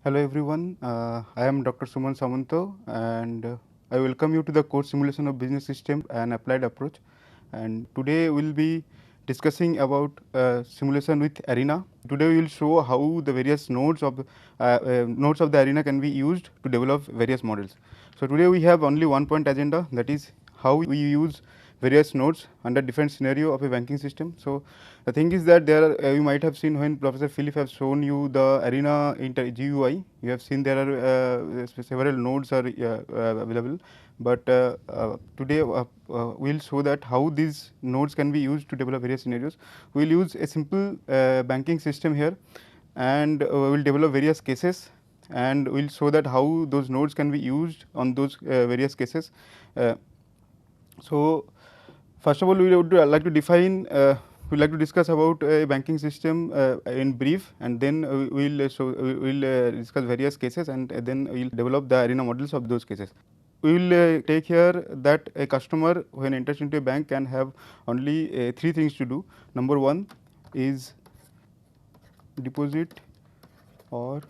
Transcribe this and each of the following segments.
Hello everyone, I am Dr. Suman Samanto and I welcome you to the course Simulation of Business System and Applied Approach. And today we will be discussing about simulation with Arena. Today we will show how the various nodes of the Arena can be used to develop various models. So today we have only one point agenda, that is how we use various nodes under different scenario of a banking system. So the thing is that there are, you might have seen when Professor Philip has shown you the Arena GUI, you have seen there are several nodes are available, but today we will show that how these nodes can be used to develop various scenarios. We will use a simple banking system here, and we will develop various cases, and we will show that how those nodes can be used on those various cases. So first of all, we would like to define. We would like to discuss about a banking system in brief, and then we will discuss various cases, and then we will develop the Arena models of those cases. We will take here that a customer when enters into a bank can have only three things to do. Number one is deposit or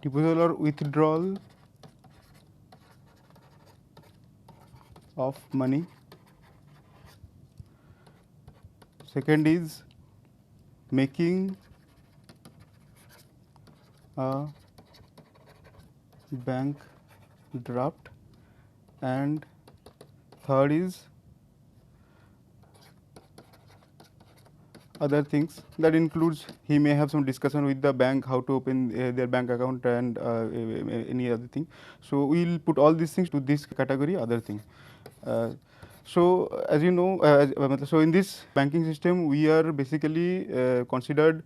withdrawal of money. Second is making a bank draft, and third is other things. That includes he may have some discussion with the bank how to open their bank account and any other thing. So we will put all these things to this category other thing. So as you know, so in this banking system we are basically considered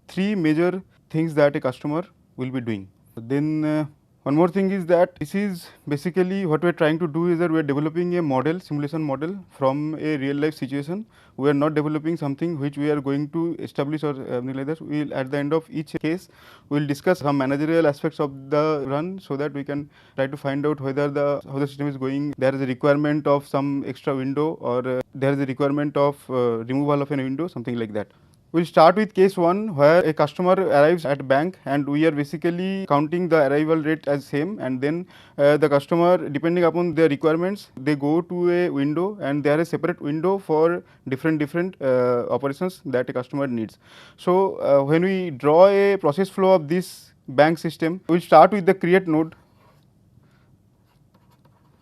three major things that a customer will be doing. Then one more thing is that this is basically what we are trying to do is that we are developing a model, simulation model from a real life situation. We are not developing something which we are going to establish or something like that. We will at the end of each case we will discuss some managerial aspects of the run, so that we can try to find out whether how the system is going. There is a requirement of some extra window, or there is a requirement of removal of a window, something like that. We will start with case 1, where a customer arrives at bank and we are basically counting the arrival rate as same, and then the customer, depending upon their requirements, they go to a window, and there is a separate window for different operations that a customer needs. So when we draw a process flow of this bank system, we will start with the create node.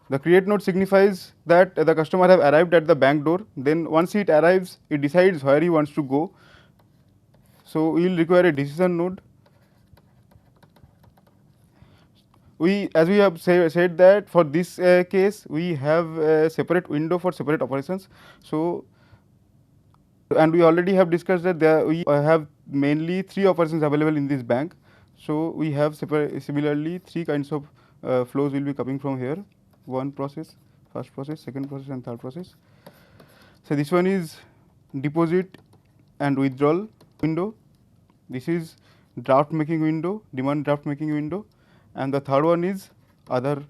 The create node signifies that the customer have arrived at the bank door. Then once it arrives, it decides where he wants to go. So we will require a decision node. As we have said that for this case we have a separate window for separate operations. So, and we already have discussed that we have mainly three operations available in this bank. So we have similarly three kinds of flows will be coming from here. One process, first process, second process, and third process. So this one is deposit and withdrawal window. This is draft making window, demand draft making window, and the third one is other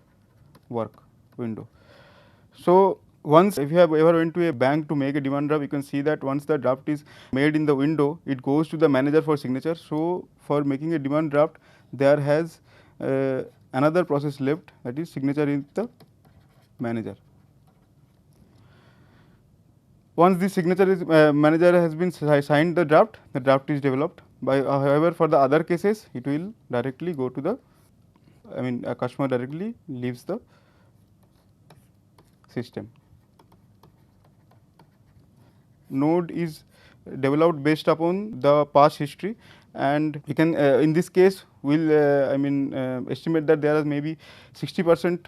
work window. So once, if you have ever went to a bank to make a demand draft, you can see that once the draft is made in the window, it goes to the manager for signature. So for making a demand draft, there has another process left, that is signature in the manager. Once the signature is manager has been signed the draft is developed. However, for the other cases, it will directly go to the, a customer directly leaves the system. Node is developed based upon the past history, and we can in this case will estimate that there are maybe 60%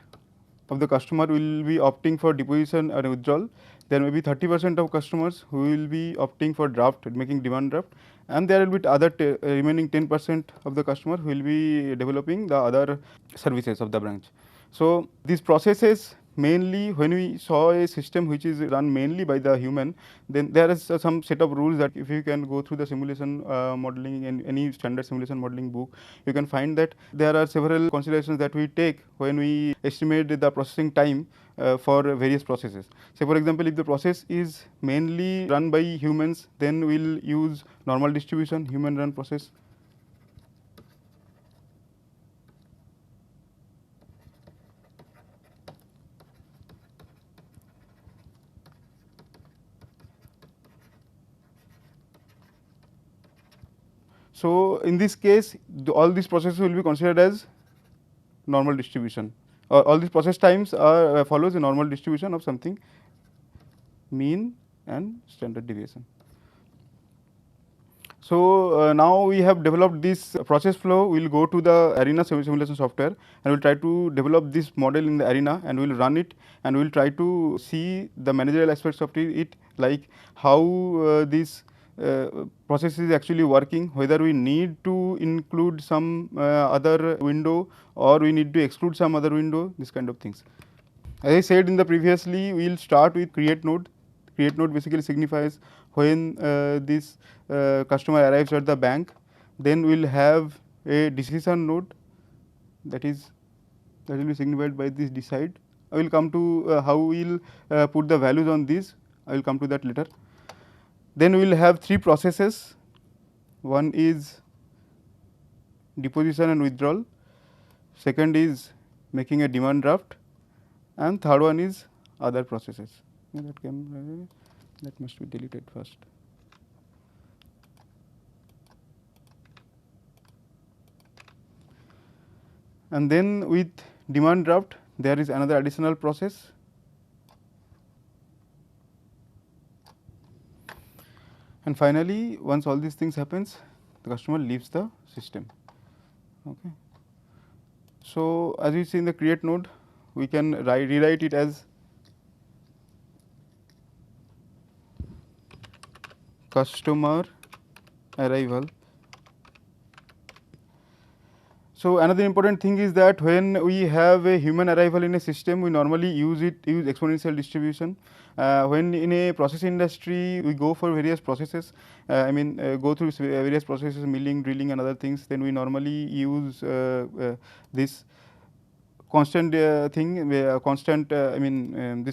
of the customer will be opting for deposition or withdrawal. There may be 30% of customers who will be opting for draft, making demand draft, and there will be other remaining 10% of the customer who will be developing the other services of the branch. So these processes, mainly when we saw a system which is run mainly by the human, then there is some set of rules that if you can go through the simulation modeling in any standard simulation modeling book, you can find that there are several considerations that we take when we estimate the processing time for various processes. Say for example, if the process is mainly run by humans, then we will use normal distribution, human run process. So, in this case all these processes will be considered as normal distribution, or all these process times are follows a normal distribution of something mean and standard deviation. So, now we have developed this process flow. We will go to the Arena simulation software and we will try to develop this model in the Arena, and we will run it, and we will try to see the managerial aspects of it, like how this process is actually working, whether we need to include some other window or we need to exclude some other window, this kind of things. As I said in the previously, we will start with create node. Create node basically signifies when this customer arrives at the bank, then we will have a decision node, that will be signified by this decide. I will come to how we will put the values on these. I will come to that later. Then we will have three processes. One is deposition and withdrawal. Second is making a demand draft, and third one is other processes. That must be deleted first. And then with demand draft there is another additional process. And finally, once all these things happens, the customer leaves the system. Okay. So, as you see in the create node, we can rewrite it as customer arrival. So, another important thing is that when we have a human arrival in a system, we normally use exponential distribution. When in a process industry, we go for various processes, go through various processes, milling, drilling and other things, then we normally use this constant this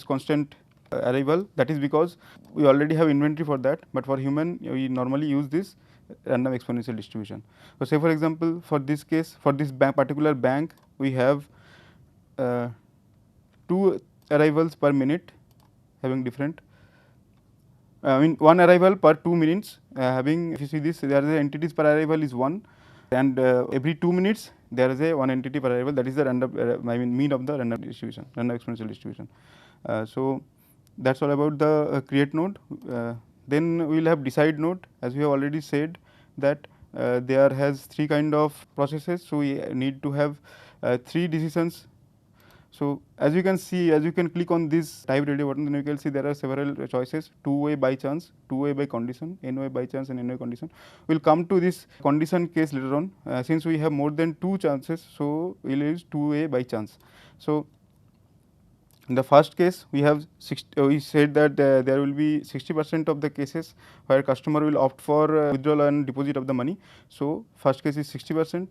constant arrival. That is because we already have inventory for that, but for human we normally use this random exponential distribution. So, say for example, for this case, for this particular bank, we have 2 arrivals per minute having different, one arrival per 2 minutes having, if you see this, there is a entities per arrival is 1, and every 2 minutes there is a 1 entity per arrival, that is the random mean of the random distribution, random exponential distribution. So, that is all about the create node. Then we will have decide node, as we have already said that there has 3 kind of processes. So, we need to have 3 decisions. So, as you can see, as you can click on this type radio button, then you can see there are several choices: 2-way by chance, 2-way by condition, n-way by chance and n-way condition. We will come to this condition case later on. Since we have more than 2 chances, so we will use 2-way by chance. So, in the first case, we have we said that there will be 60% of the cases where customer will opt for withdrawal and deposit of the money. So, first case is 60%,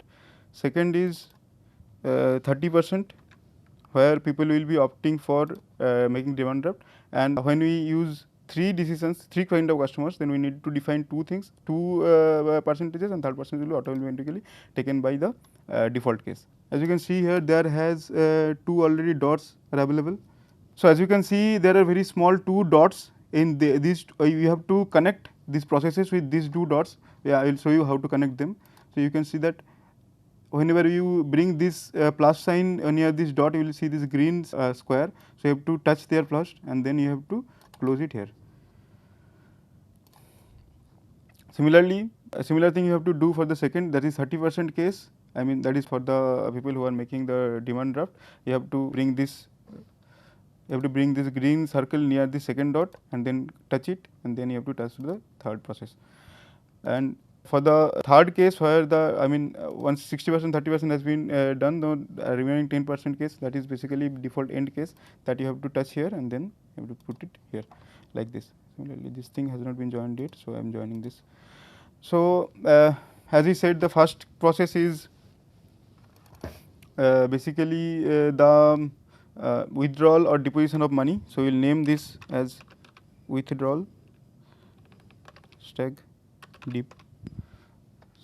second is 30%, where people will be opting for making demand draft. And when we use 3 decisions, 3 kind of customers, then we need to define 2 things, 2 percentages, and third percentage will automatically taken by the default case. As you can see here, there has 2 already dots are available. So, as you can see, there are very small 2 dots in these. You have to connect these processes with these 2 dots. I will show you how to connect them. So, you can see that whenever you bring this plus sign near this dot, you will see this green square. So, you have to touch there first, and then you have to close it here. Similarly, a similar thing you have to do for the second, that is 30% case. That is for the people who are making the demand draft. You have to bring this. You have to bring this green circle near the second dot and then touch it, and then you have to touch the third process. And for the third case, where the once 60%, 30% has been done, the remaining 10% case, that is basically default end case, that you have to touch here and then you have to put it here like this. Similarly, this thing has not been joined yet, so I am joining this. So, as we said, the first process is basically the withdrawal or deposition of money. So, we will name this as withdrawal stag dep.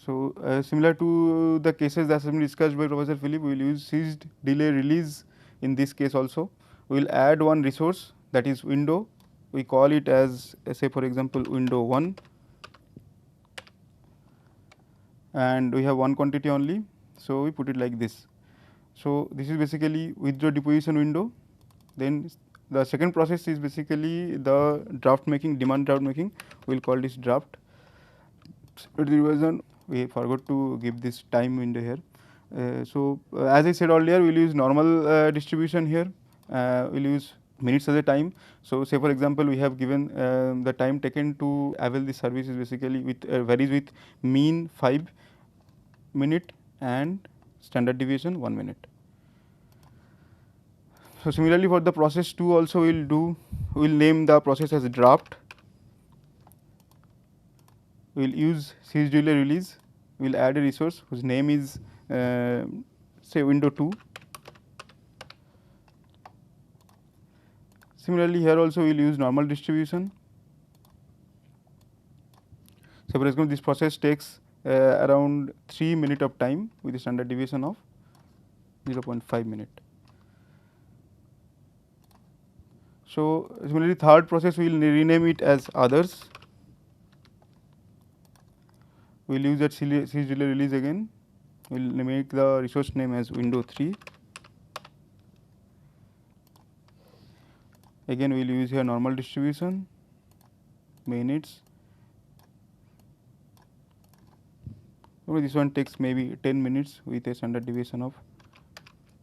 So, similar to the cases that have been discussed by Professor Philip, we will use seized, delay, release in this case also. We will add one resource, that is window. We call it as, say for example, window 1, and we have one quantity only, so we put it like this. So this is basically withdraw deposition window. Then the second process is basically the draft making, demand draft making. We will call this draft. Revision, we forgot to give this time window here. As I said earlier, we will use normal distribution here. We will use minutes as a time. So, say for example, we have given the time taken to avail this service is basically with varies with mean 5 minute and standard deviation 1 minute. So, similarly for the process 2 also we will name the process as draft. We will use scheduler release. We will add a resource whose name is say window 2. Similarly, here also we will use normal distribution. So, for example, this process takes around 3 minutes of time with a standard deviation of 0.5 minute. So, similarly, third process we will rename it as others. We will use that scheduler release again. We will make the resource name as window 3. Again, we will use here normal distribution, minutes. This one takes maybe 10 minutes with a standard deviation of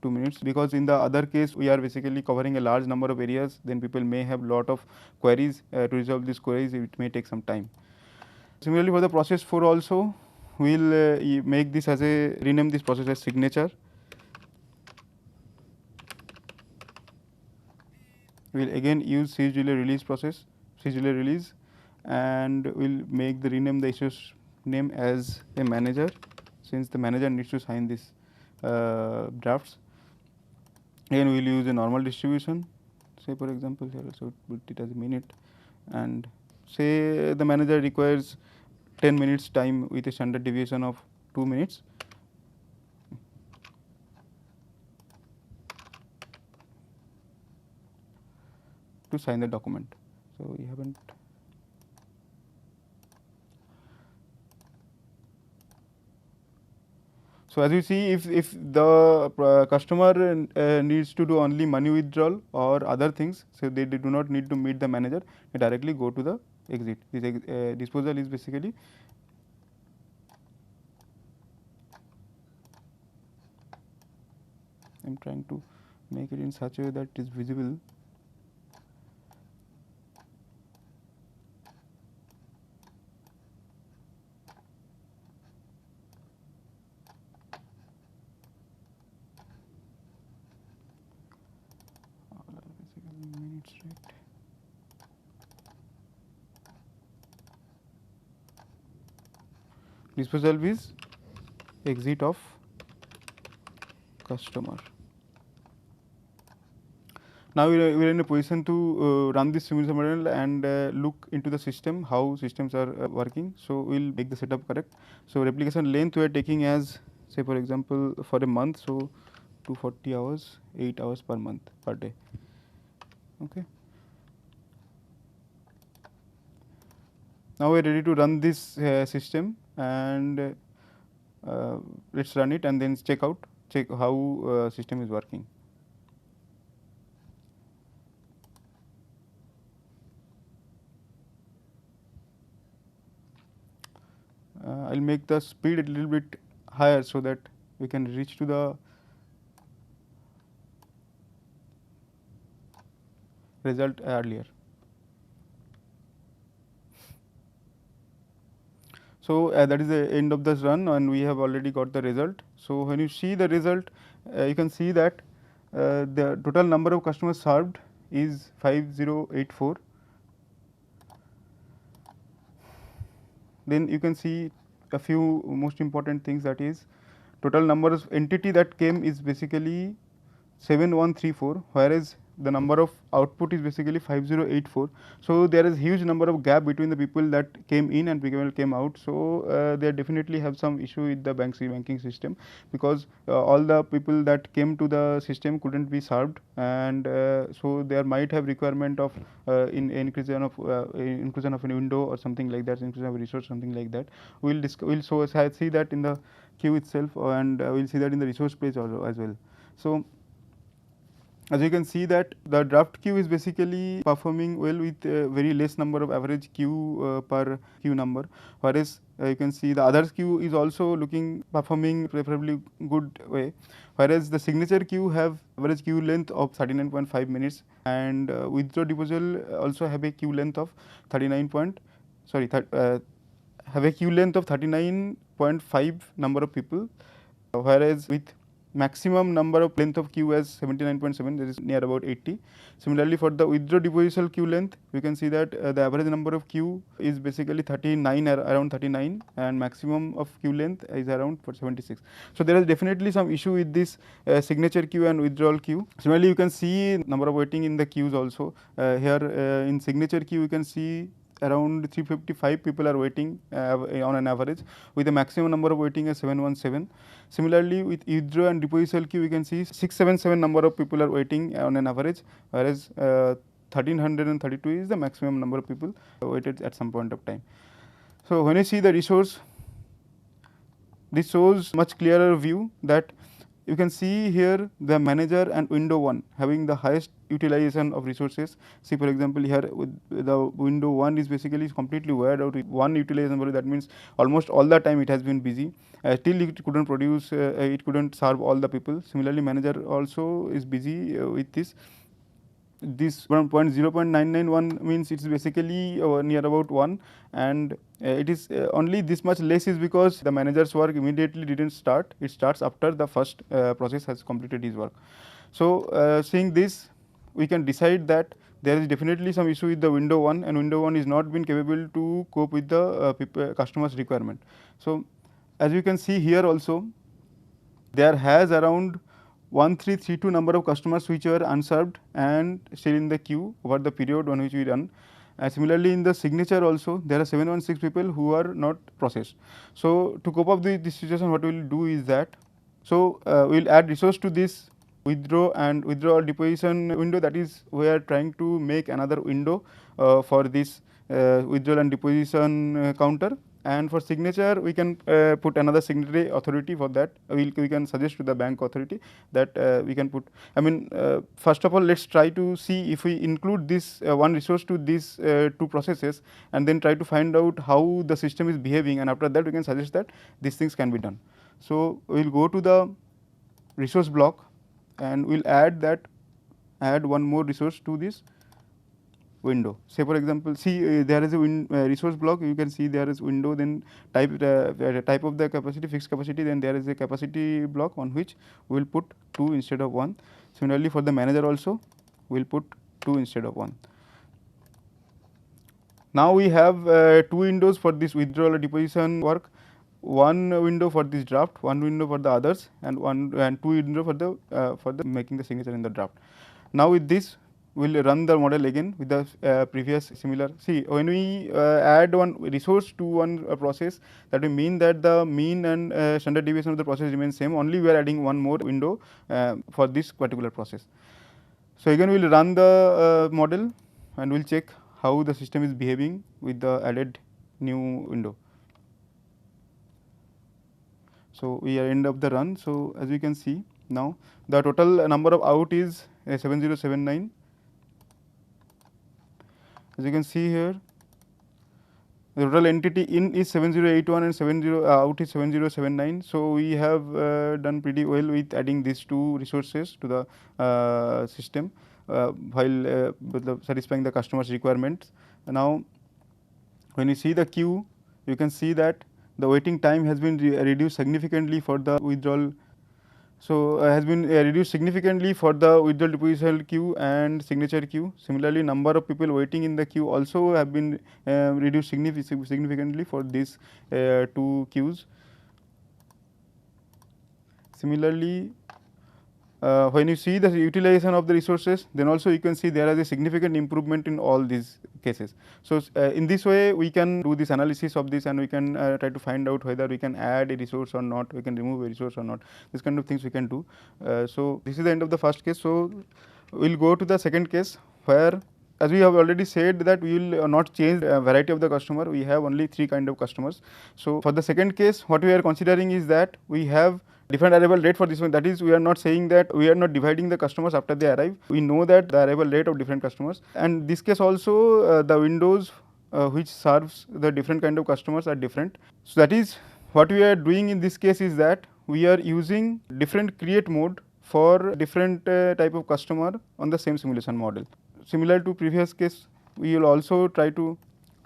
2 minutes, because in the other case we are basically covering a large number of areas, then people may have lot of queries. To resolve these queries, it may take some time. Similarly, for the process 4 also, we will make this as a rename this process as signature. We will again use scheduler release process, scheduler release, and we will make the rename the issues name as a manager, since the manager needs to sign this drafts. Again, we will use a normal distribution. Say for example, here also put it as a minute, and say the manager requires 10 minutes time with a standard deviation of 2 minutes. To sign the document. So, we haven't. So, as you see, if the customer needs to do only money withdrawal or other things, so they do not need to meet the manager, they directly go to the exit. This disposal is basically I am trying to make it in such a way that it is visible. Minutes, right. Disposal is exit of customer. Now we are in a position to run this simulation model and look into the system, how systems are working. So, we will make the setup correct. So, replication length we are taking as, say for example, for a month. So, 240 hours, 8 hours per month per day. Okay. Now we are ready to run this system, and let us run it and then check how system is working. I will make the speed a little bit higher so that we can reach to the result earlier. So, that is the end of this run, and we have already got the result. So, when you see the result, you can see that the total number of customers served is 5084. Then you can see a few most important things, that is total number of entity that came is basically 7134, whereas the number of output is basically 5084. So there is huge number of gap between the people that came in and people came out. So they definitely have some issue with the banking system, because all the people that came to the system couldn't be served, and so there might have requirement of inclusion of a window or something like that, inclusion of a resource, something like that. We'll see that in the queue itself, and we'll see that in the resource page also as well. So as you can see that the draft queue is basically performing well with very less number of average queue per queue number, whereas you can see the others queue is also performing preferably good way, whereas the signature queue have average queue length of 39.5 minutes, and withdraw deposal also have a queue length of 39.5 number of people, whereas with maximum number of length of queue as 79.7, that is near about 80. Similarly, for the withdraw depositional queue length, we can see that the average number of queue is basically 39, around 39, and maximum of queue length is around 76. So there is definitely some issue with this signature queue and withdrawal queue. Similarly, you can see number of waiting in the queues also. Here in signature queue, you can see around 355 people are waiting on an average, with a maximum number of waiting as 717. Similarly, with withdraw and depositional queue, we can see 677 number of people are waiting on an average, whereas 1332 is the maximum number of people waited at some point of time. So when you see the resource, this shows much clearer view that you can see here the manager and window 1 having the highest utilization of resources. See, for example, here with the window 1 is basically completely wired out with one utilization value. That means almost all the time it has been busy. Till it couldn't produce, it couldn't serve all the people. Similarly, manager also is busy with this. This 0.991 means it is basically near about 1, and it is only this much less is because the manager's work immediately didn't start. It starts after the first process has completed his work. So seeing this, we can decide that there is definitely some issue with the window 1, and window 1 is not been capable to cope with the customer's requirement. So as you can see here also, there has around 1332 number of customers which were unserved and still in the queue over the period on which we run. Similarly, in the signature also, there are 716 people who are not processed. So to cope up with this situation, what we will do is that, so we will add resource to this withdraw and withdraw deposition window. That is, we are trying to make another window for this withdrawal and deposition counter. And for signature, we can put another signatory authority. For that, we can suggest to the bank authority that we can put. I mean, first of all, let's try to see if we include this one resource to these two processes, and then try to find out how the system is behaving. And after that, we can suggest that these things can be done. So we will go to the resource block, and we'll add one more resource to this window. Say for example, see there is a resource block. You can see there is window, then type of the capacity, fixed capacity, then there is a capacity block on which we will put 2 instead of 1. Similarly, for the manager also, we will put 2 instead of 1. Now we have 2 windows for this withdrawal or deposition work. One window for this draft, one window for the others, and 2 window for the making the signature in the draft. Now with this, we will run the model again with the previous similar. See, when we add one resource to one process, that will mean that the mean and standard deviation of the process remains same. Only we are adding one more window for this particular process. So again, we will run the model, and we will check how the system is behaving with the added new window. So we are end of the run. So as you can see now, the total number of out is 7079. As you can see here, the total entity in is 7081 and out is 7079. So we have done pretty well with adding these 2 resources to the system while satisfying the customer's requirements. Now, when you see the queue, you can see that the waiting time has been reduced significantly for the withdrawal. So has been reduced significantly for the withdrawal deposition queue and signature queue. Similarly, number of people waiting in the queue also have been reduced significantly for these 2 queues. Similarly, when you see the utilization of the resources, then also you can see there is a significant improvement in all these cases. So in this way we can do this analysis of this, and we can try to find out whether we can add a resource or not, we can remove a resource or not. This kind of things we can do. So this is the end of the first case. So we'll go to the second case, where, as we have already said, that we will not change variety of the customer, we have only 3 kind of customers. So for the second case, what we are considering is that we have different arrival rate for this one. That is, we are not saying that we are not dividing the customers after they arrive. We know that the arrival rate of different customers, and this case also the windows which serves the different kind of customers are different. So that is what we are doing in this case, is that we are using different create mode for different type of customer on the same simulation model. Similar to previous case, we will also try to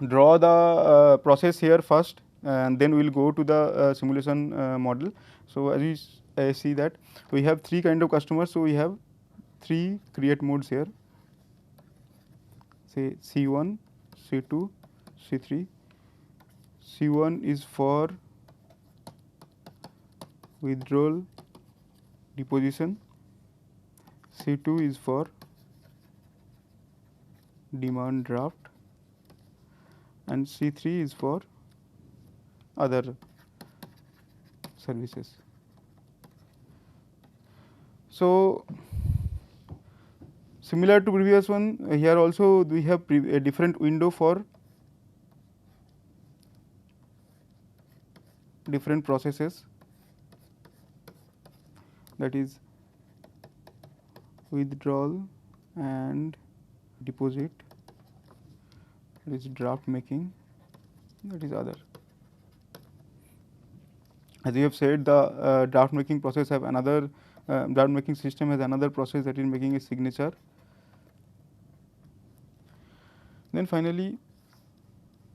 draw the process here first, and then we will go to the simulation model. So as you see that we have 3 kind of customers, so we have 3 create modes here, say C1, C2, C3. C1 is for withdrawal deposition, C2 is for demand draft, and C3 is for other services. So similar to previous one, here also we have a different window for different processes, that is withdrawal and deposit, that is draft making, that is other. As we have said, the draft making process have another draft making system has another process that is making a signature. Then finally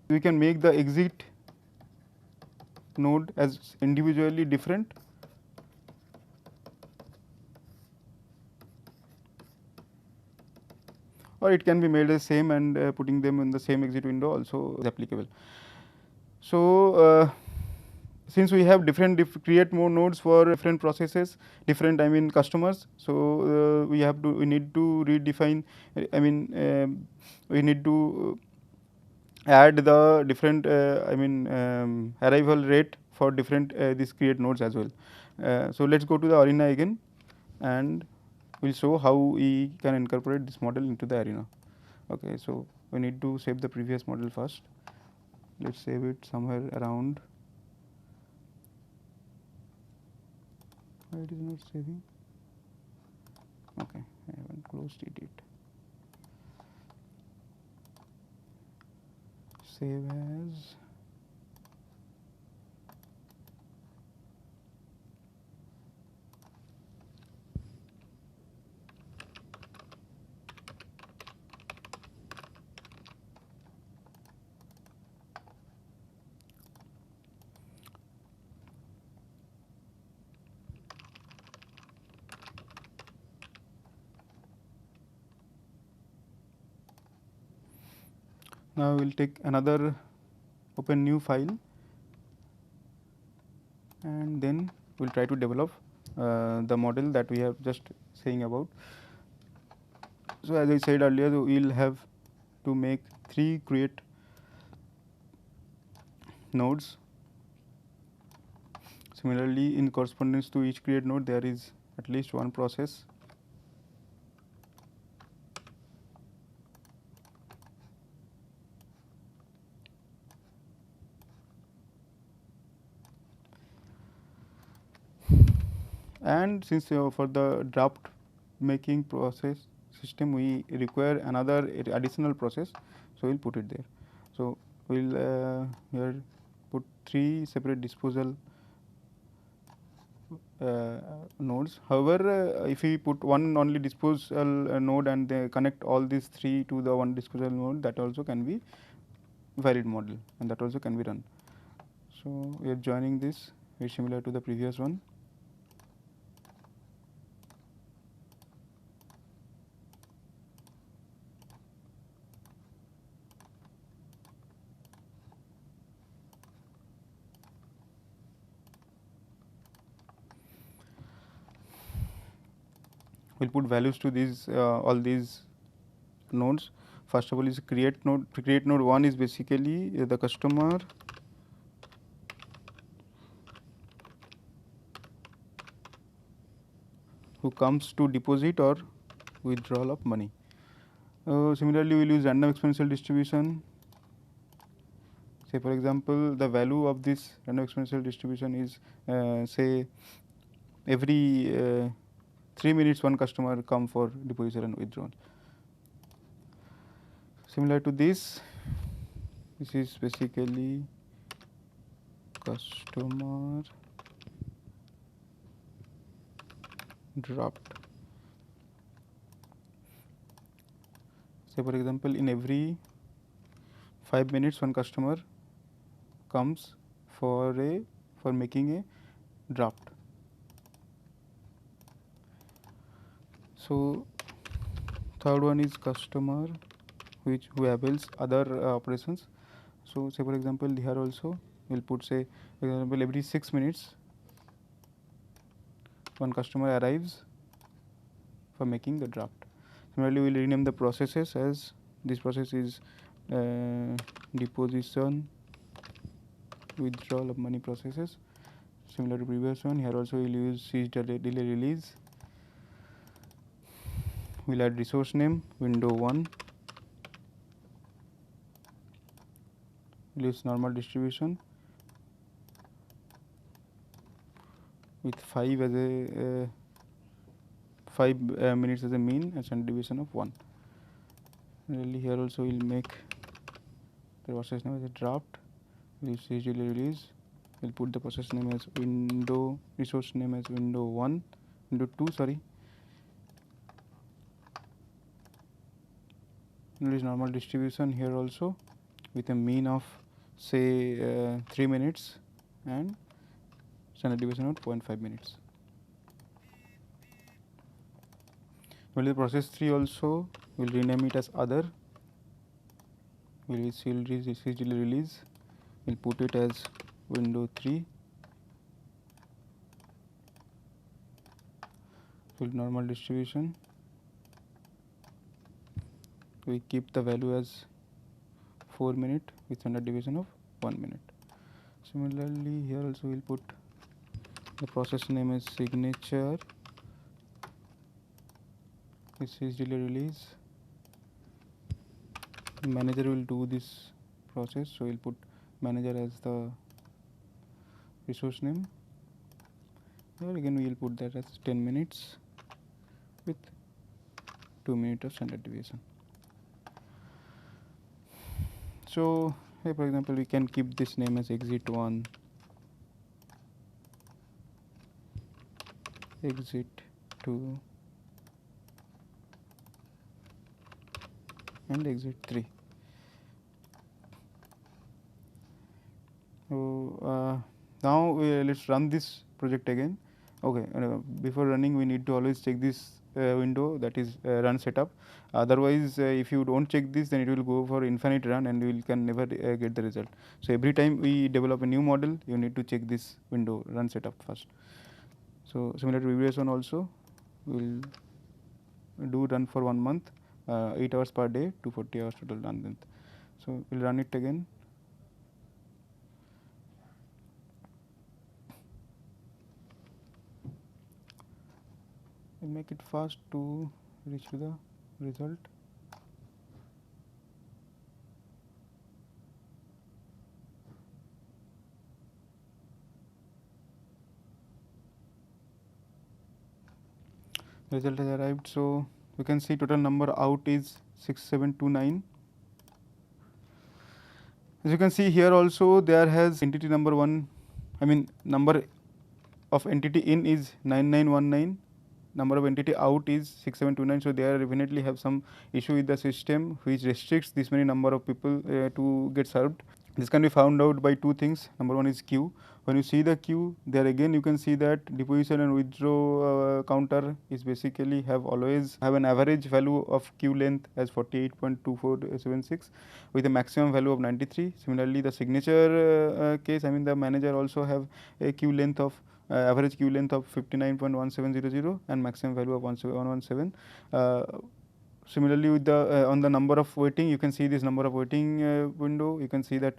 we can make the exit node as individually different, or it can be made as same, and putting them in the same exit window also is applicable. So since we have different create more nodes for different processes, different customers, so we need to redefine, we need to add the different arrival rate for different these create nodes as well. So let's go to the Arena again, and we'll show how we can incorporate this model into the Arena. Okay, so we need to save the previous model first. Let's save it somewhere around. Why it is not saving? Okay, I haven't closed it yet. Save as. Now we will take another open new file, and then we will try to develop the model that we have just saying about. So as I said earlier, we will have to make 3 create nodes. Similarly, in correspondence to each create node, there is at least one process. And since for the draft making process system we require another additional process, so we will put it there. So we will here put 3 separate disposal nodes. However, if we put one only disposal node and they connect all these 3 to the one disposal node, that also can be valid model, and that also can be run. So we are joining this very similar to the previous one. we'll put values to these all these nodes. First of all is create node. Create node 1 is basically the customer who comes to deposit or withdrawal of money. Similarly, we will use random exponential distribution. Say for example, the value of this random exponential distribution is say every 3 minutes one customer come for deposition and withdrawal. Similar to this is basically customer draft. Say for example, in every 5 minutes one customer comes for making a draft. So third one is customer who avails other operations. So say for example, here also we'll put, say for example, every 6 minutes one customer arrives for making the draft. Similarly, we will rename the processes as this process is deposition, withdrawal of money processes. Similar to previous one, here also we will use cease delay release. We will add resource name window 1. We will use normal distribution with 5 as a 5 minutes as a mean and standard deviation of 1. Really, here also we will make the process name as a draft. We will cease delay release. We will put the process name as window, resource name as window 1, window 2, sorry. There is normal distribution here also with a mean of say 3 minutes and standard deviation of 0.5 minutes. Well, the process 3 also we will rename it as other. We will cease delay release. We will put it as window 3. With normal distribution, we keep the value as 4 minutes with standard deviation of 1 minute. Similarly, here also we will put the process name as signature. This is delay release. Manager will do this process, so we will put manager as the resource name. Here again we will put that as 10 minutes with 2 minutes of standard deviation. So here for example, we can keep this name as exit 1, exit 2 and exit 3. So now let's run this project again. Okay, before running we need to always check this window, that is run setup. Otherwise if you don't check this, then it will go for infinite run and you can never get the result. So every time we develop a new model, you need to check this window run setup first. So similar to previous one also, we will do run for 1 month, 8 hours per day, 240 hours total run length. So we will run it again. We'll make it fast to reach to the result. Result has arrived, so you can see total number out is 6729. As you can see here also, there has entity number 1, I mean number of entity in is 9919, number of entity out is 6729. So there definitely have some issue with the system which restricts this many number of people to get served. This can be found out by two things. Number one is queue. When you see the queue, there again you can see that deposition and withdraw counter is basically always have an average value of queue length as 48.2476 with a maximum value of 93. Similarly, the signature case, I mean the manager also have a queue length of average queue length of 59.1700 and maximum value of 117. Similarly, with the on the number of waiting, you can see this number of waiting window. You can see that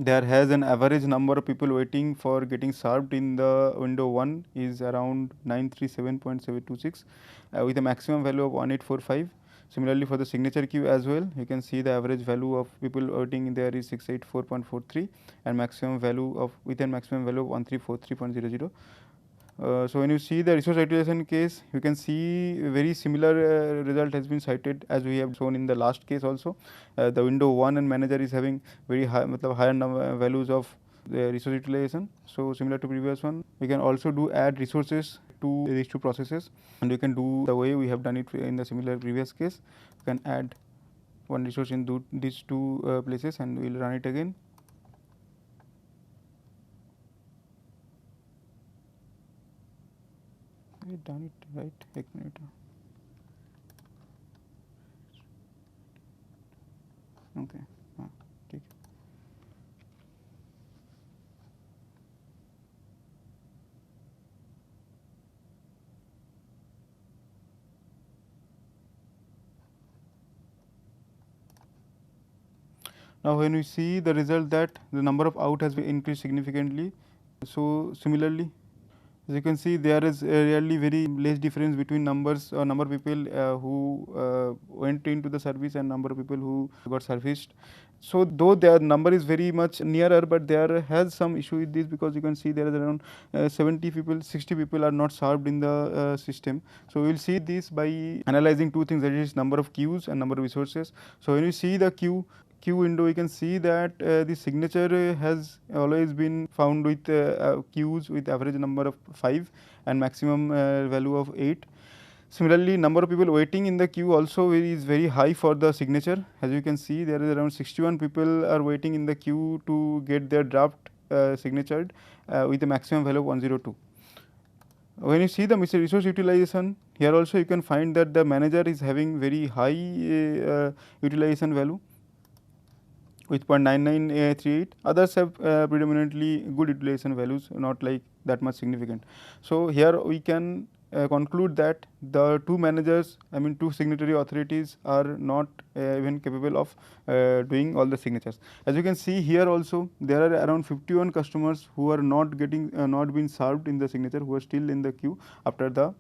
there has an average number of people waiting for getting served in the window 1 is around 937.726 with a maximum value of 1845. Similarly, for the signature queue as well, you can see the average value of people waiting in there is 684.43 and maximum value of within maximum value of 1343.00. So when you see the resource utilization case, you can see very similar result has been cited as we have shown in the last case also. The window 1 and manager is having very high, higher values of the resource utilization. So similar to previous one, we can also do add resources to these two processes, and we can do the way we have done it in the similar previous case. We can add one resource in these two places, and we will run it again. Done it right, एक minute. Okay, ठीक. Now when we see the result that the number of out has been increased significantly. So similarly, as you can see, there is really very less difference between numbers or number of people who went into the service and number of people who got serviced. So though their number is very much nearer, but there has some issue with this, because you can see there is around 70 people, 60 people are not served in the system. So we will see this by analyzing two things, that is number of queues and number of resources. So when you see the queue window, you can see that the signature has always been found with queues with average number of 5 and maximum value of 8. Similarly, number of people waiting in the queue also is very high for the signature. As you can see, there is around 61 people are waiting in the queue to get their draft signatured with a maximum value of 102. When you see the resource utilization, here also you can find that the manager is having very high utilization value with 0.9938. Others have predominantly good utilization values, not like that much significant. So here we can conclude that the two managers, two signatory authorities are not even capable of doing all the signatures. As you can see here also, there are around 51 customers who are not getting not been served in the signature, who are still in the queue after the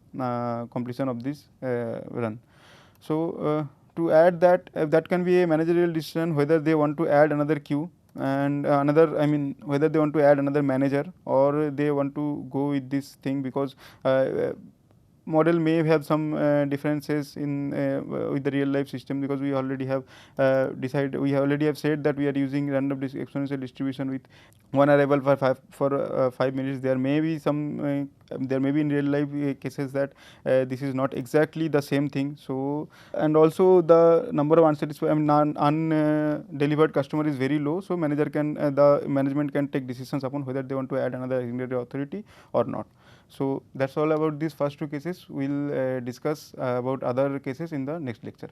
completion of this run. So to add that, that can be a managerial decision whether they want to add another queue and whether they want to add another manager or they want to go with this thing, because model may have some differences in with the real life system, because we already have already have said that we are using random exponential distribution with one arrival for 5 minutes. There may be some there may be in real life cases that this is not exactly the same thing. So and also the number of unsatisfied undelivered customer is very low, so the management can take decisions upon whether they want to add another regulatory authority or not. So that's all about these first two cases. We'll discuss about other cases in the next lecture.